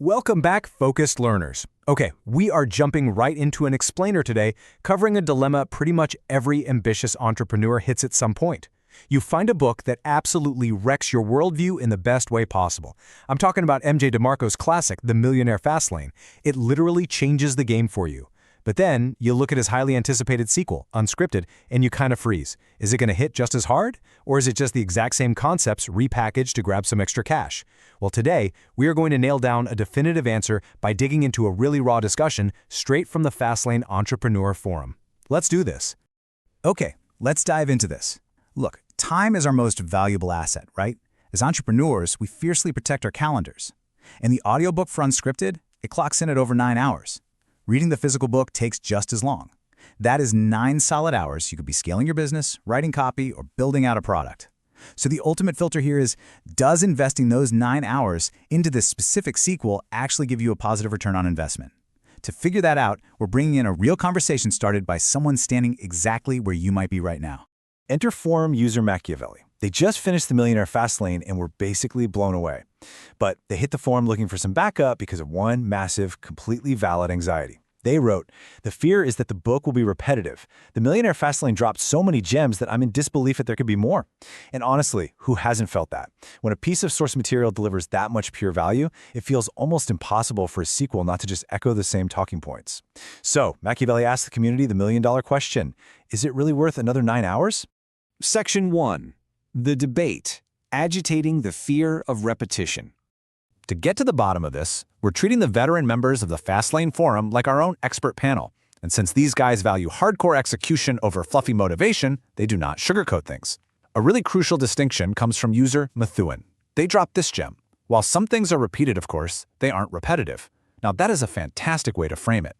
Welcome back, focused learners. Okay, we are jumping right into an explainer today, covering a dilemma pretty much every ambitious entrepreneur hits at some point. You find a book that absolutely wrecks your worldview in the best way possible. I'm talking about MJ DeMarco's classic, The Millionaire Fastlane. It literally changes the game for you. But then, you look at his highly anticipated sequel, Unscripted, and you kind of freeze. Is it going to hit just as hard? Or is it just the exact same concepts repackaged to grab some extra cash? Well, today, we are going to nail down a definitive answer by digging into a really raw discussion straight from the Fastlane Entrepreneur Forum. Let's do this. Okay, let's dive into this. Look, time is our most valuable asset, right? As entrepreneurs, we fiercely protect our calendars. And the audiobook for Unscripted, it clocks in at over 9 hours. Reading the physical book takes just as long. That is 9 solid hours you could be scaling your business, writing copy, or building out a product. So the ultimate filter here is, does investing those 9 hours into this specific sequel actually give you a positive return on investment? To figure that out, we're bringing in a real conversation started by someone standing exactly where you might be right now. Enter forum user Machiavelli. They just finished The Millionaire Fastlane and were basically blown away. But they hit the forum looking for some backup because of one massive, completely valid anxiety. They wrote, "The fear is that the book will be repetitive. The Millionaire Fastlane dropped so many gems that I'm in disbelief that there could be more." And honestly, who hasn't felt that? When a piece of source material delivers that much pure value, it feels almost impossible for a sequel not to just echo the same talking points. So, Machiavelli asked the community the million-dollar question: is it really worth another 9 hours? Section 1. The debate, agitating the fear of repetition. To get to the bottom of this, we're treating the veteran members of the Fastlane Forum like our own expert panel. And since these guys value hardcore execution over fluffy motivation, they do not sugarcoat things. A really crucial distinction comes from user Methuen. They dropped this gem. While some things are repeated, of course, they aren't repetitive. Now, that is a fantastic way to frame it.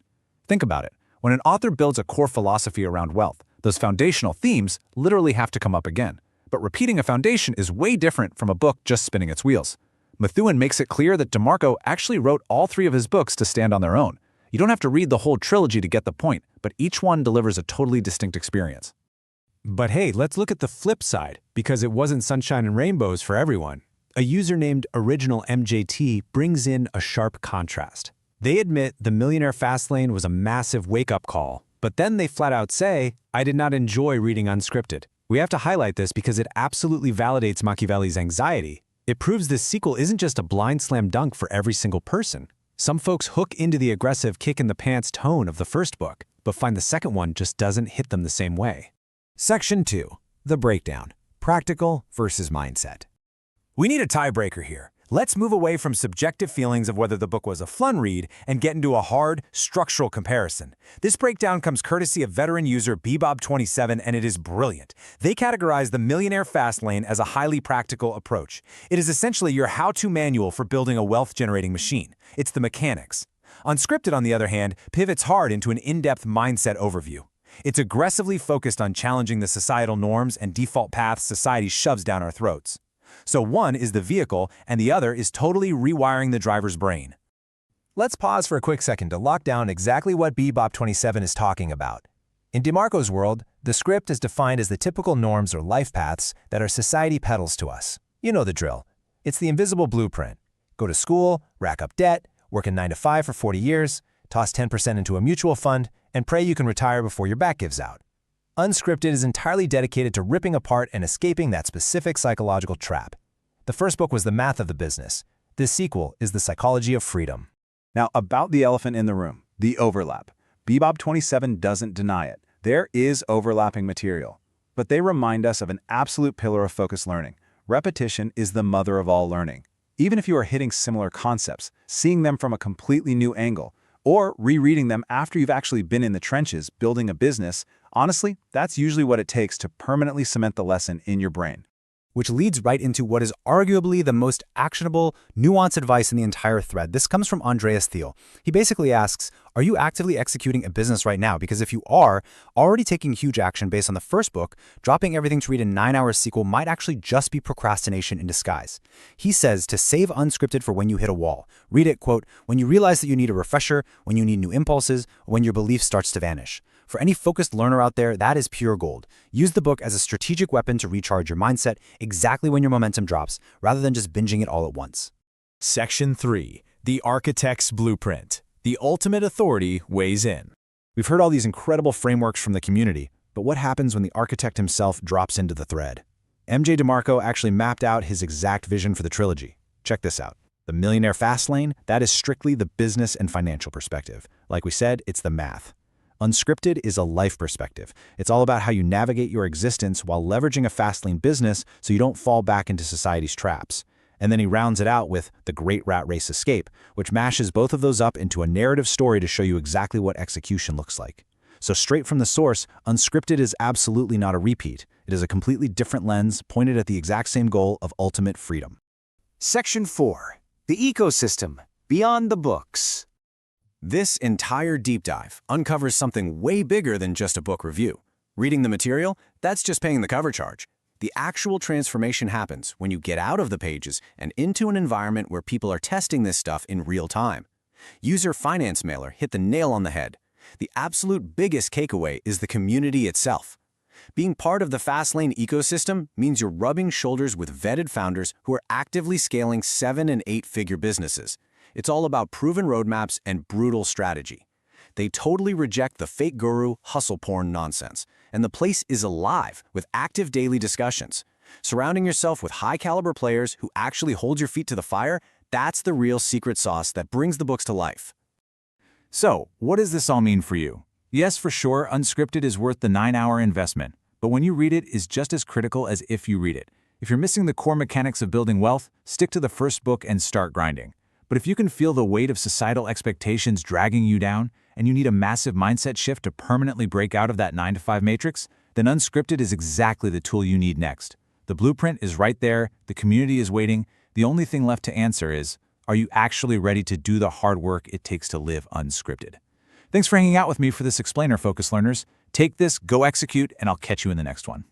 Think about it. When an author builds a core philosophy around wealth, those foundational themes literally have to come up again. But repeating a foundation is way different from a book just spinning its wheels. Methuen makes it clear that DeMarco actually wrote all 3 of his books to stand on their own. You don't have to read the whole trilogy to get the point, but each one delivers a totally distinct experience. But hey, let's look at the flip side, because it wasn't sunshine and rainbows for everyone. A user named Original MJT brings in a sharp contrast. They admit The Millionaire Fastlane was a massive wake-up call, but then they flat out say, "I did not enjoy reading Unscripted." We have to highlight this because it absolutely validates Machiavelli's anxiety. It proves this sequel isn't just a blind slam dunk for every single person. Some folks hook into the aggressive kick-in-the-pants tone of the first book, but find the second one just doesn't hit them the same way. Section 2. The breakdown. Practical versus mindset. We need a tiebreaker here. Let's move away from subjective feelings of whether the book was a fun read and get into a hard, structural comparison. This breakdown comes courtesy of veteran user Bebob27, and it is brilliant. They categorize The Millionaire Fastlane as a highly practical approach. It is essentially your how-to manual for building a wealth-generating machine. It's the mechanics. Unscripted, on the other hand, pivots hard into an in-depth mindset overview. It's aggressively focused on challenging the societal norms and default paths society shoves down our throats. So one is the vehicle, and the other is totally rewiring the driver's brain. Let's pause for a quick second to lock down exactly what Bebop27 is talking about. In DeMarco's world, the script is defined as the typical norms or life paths that our society peddles to us. You know the drill. It's the invisible blueprint. Go to school, rack up debt, work a 9 to 5 for 40 years, toss 10% into a mutual fund, and pray you can retire before your back gives out. Unscripted is entirely dedicated to ripping apart and escaping that specific psychological trap. The first book was the math of the business. This sequel is the psychology of freedom. Now, about the elephant in the room, the overlap. Bebob27 doesn't deny it. There is overlapping material. But they remind us of an absolute pillar of focused learning. Repetition is the mother of all learning. Even if you are hitting similar concepts, seeing them from a completely new angle, or rereading them after you've actually been in the trenches building a business, honestly, that's usually what it takes to permanently cement the lesson in your brain. Which leads right into what is arguably the most actionable, nuanced advice in the entire thread. This comes from Andreas Thiel. He basically asks, are you actively executing a business right now? Because if you are, already taking huge action based on the first book, dropping everything to read a 9-hour sequel might actually just be procrastination in disguise. He says to save Unscripted for when you hit a wall. Read it, quote, when you realize that you need a refresher, when you need new impulses, or when your belief starts to vanish. For any focused learner out there, that is pure gold. Use the book as a strategic weapon to recharge your mindset exactly when your momentum drops, rather than just binging it all at once. Section 3. The Architect's Blueprint. The ultimate authority weighs in. We've heard all these incredible frameworks from the community, but what happens when the architect himself drops into the thread? MJ DeMarco actually mapped out his exact vision for the trilogy. Check this out. The Millionaire Fastlane, that is strictly the business and financial perspective. Like we said, it's the math. Unscripted is a life perspective. It's all about how you navigate your existence while leveraging a Fastlane business so you don't fall back into society's traps. And then he rounds it out with The Great Rat Race Escape, which mashes both of those up into a narrative story to show you exactly what execution looks like. So straight from the source, Unscripted is absolutely not a repeat. It is a completely different lens pointed at the exact same goal of ultimate freedom. Section 4. The Ecosystem, Beyond the Books. This entire deep dive uncovers something way bigger than just a book review. Reading the material, that's just paying the cover charge. The actual transformation happens when you get out of the pages and into an environment where people are testing this stuff in real time. User Finance Mailer hit the nail on the head. The absolute biggest takeaway is the community itself. Being part of the Fastlane ecosystem means you're rubbing shoulders with vetted founders who are actively scaling 7- and 8-figure businesses. It's all about proven roadmaps and brutal strategy. They totally reject the fake guru, hustle porn nonsense. And the place is alive with active daily discussions. Surrounding yourself with high-caliber players who actually hold your feet to the fire, that's the real secret sauce that brings the books to life. So, what does this all mean for you? Yes, for sure, Unscripted is worth the 9-hour investment, but when you read it is just as critical as if you read it. If you're missing the core mechanics of building wealth, stick to the first book and start grinding. But if you can feel the weight of societal expectations dragging you down, and you need a massive mindset shift to permanently break out of that 9-to-5 matrix, then Unscripted is exactly the tool you need next. The blueprint is right there, the community is waiting. The only thing left to answer is, are you actually ready to do the hard work it takes to live unscripted? Thanks for hanging out with me for this explainer, Focus Learners. Take this, go execute, and I'll catch you in the next one.